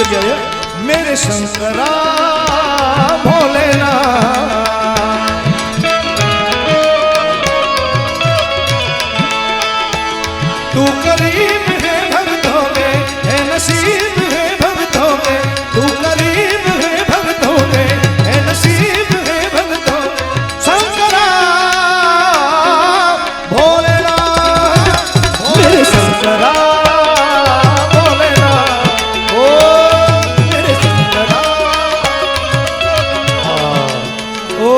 जगह मेरे शंकरा भोलेनाथ। तू करीब है भक्तों में, है नसीब है भक्तों में, तू करीब है भक्तों में, है नसीब है भक्तों में, शंकरा भोलेनाथ मेरे शंकरा भोलेनाथ। ओ मेरे शंकरा ओ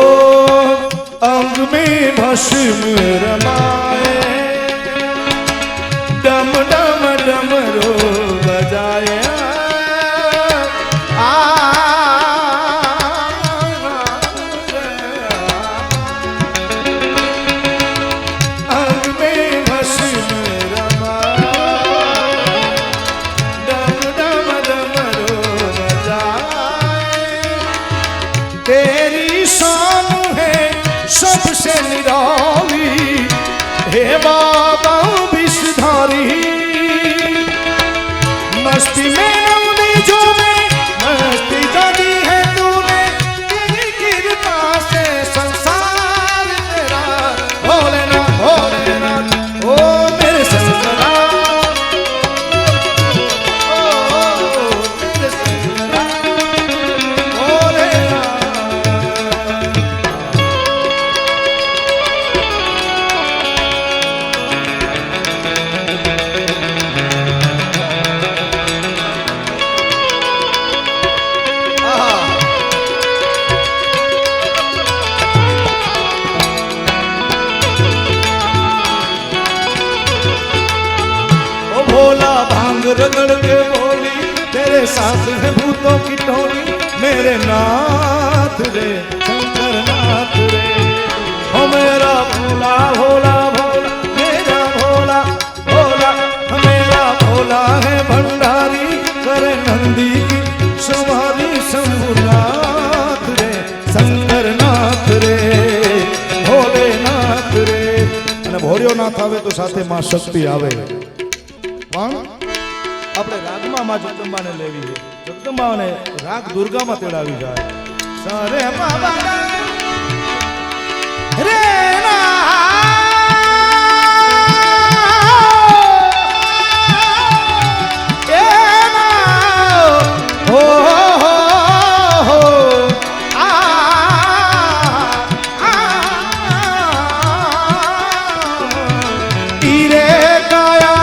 अंग में भस्म रमाए, डम डम डमरू बजाए, अंग में भस्म रमाए, डम डम डमरू बजाए। तेरी शान है सबसे निराली, हे बाबा विषधारी। मस्ती में नमनी जो में मस्ती जानी है तूने, तेरी कृपा से संसार तेरा भोलेनाथ भोलेनाथ। ओ मेरे शंकरा ओ मेरे शंकरा भोलेनाथ। भोला भांग रगड़ के बोली, तेरे साथ है भूतों की टोली, मेरे नाथ रे शंकर नाथ रे। ओ मेरा भोला भोला भोला, मेरा भोला भोला, मेरा भोला है भंडारी, करे नंदी की सवारी, शंभुनाथ रे शंकर नाथ रे भोलेनाथ रे। અને ભોળિયો નાથ આવે તો સાથે માં શક્તિ આવે। પણ આપણે રાગમાં માં જગદંબાને લેવી છે, જગદંબાને રાગ દુર્ગામાં તેડાવી જાય। સરે બાબા રે ના એ ના હો હો હો આ ઈરે કાયા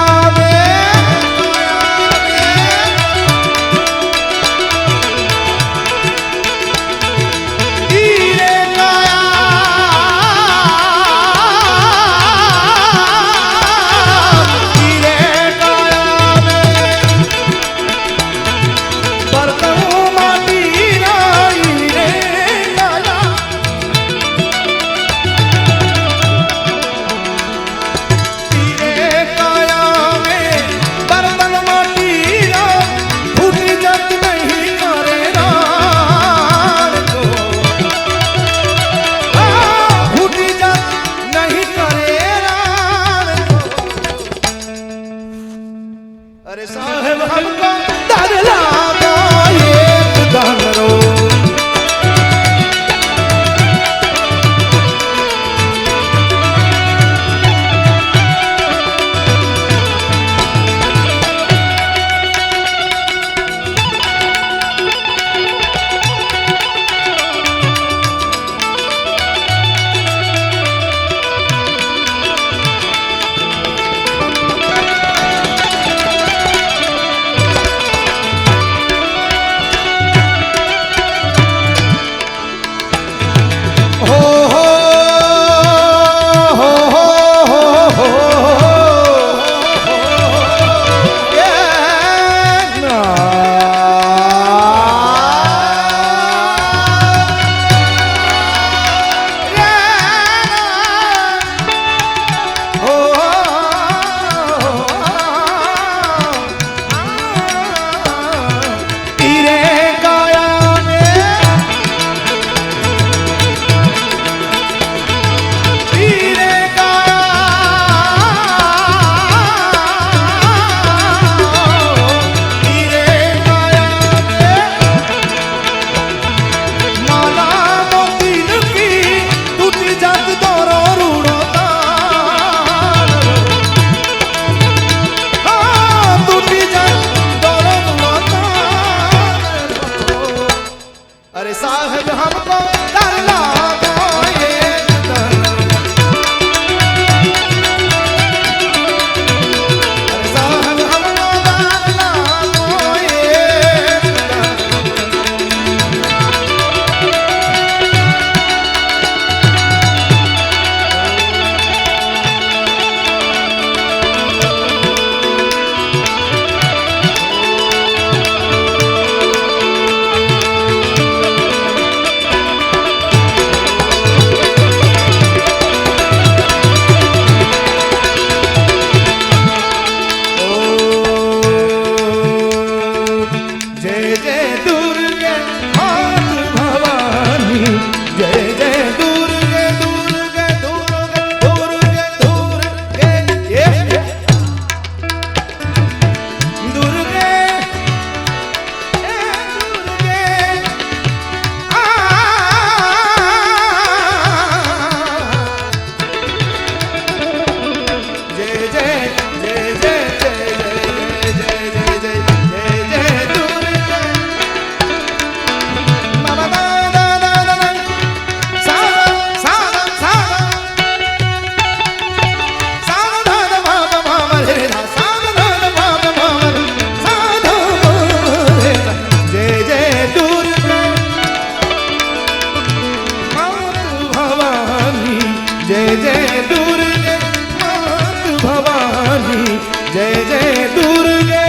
जय जय दुर्गे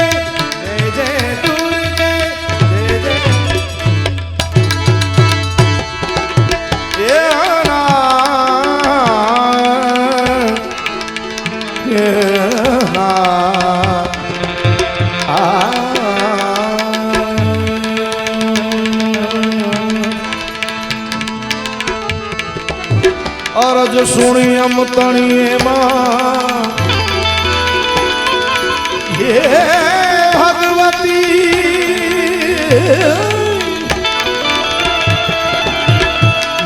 जय जय दुर्गे जय जय ये ना ये ना अरज सुनियम तणिए मां ये भगवती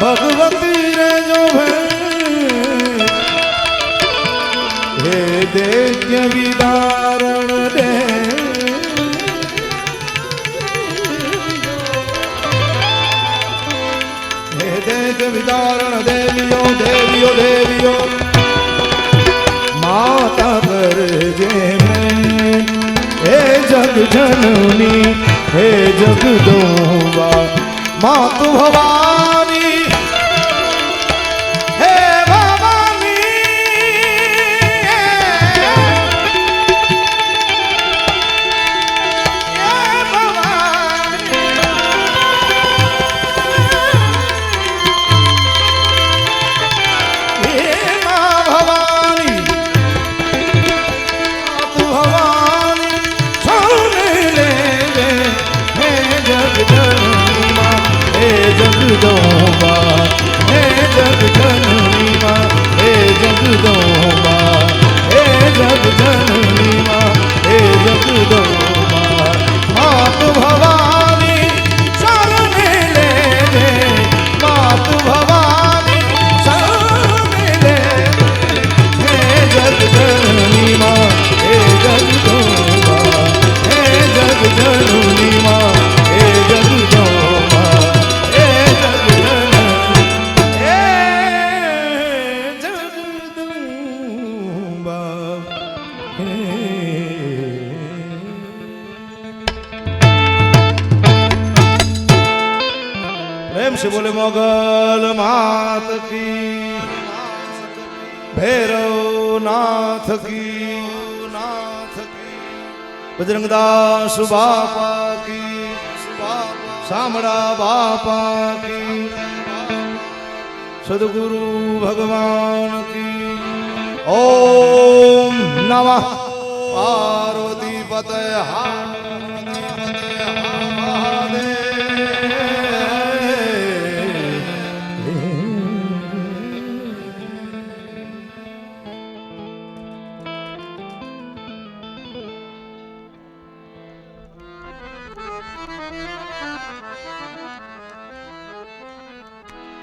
भगवती रे जो हे दैत्य विदारण दे दैत्य विदारण देवियो देवियो देवियो माता कर जे में हे जग जननी हे जगदम्बा मातु भवानी हे भवानी जगदम्बा हे जग जननी मां हे जगदम्बा हे जग जननी मां हे जगदम्बा मात भवानी शरण ले मात भवानी शरण ले हे जग जननी मां हे जगदम्बा हे जग जननी मां हे जगदम्बा प्रेम से बोले मोगल मात की भैरव नाथ की बजरंगदास बापा की शामड़ा बापा की सदगुरु भगवान की ओम नमः पार्वती पतये।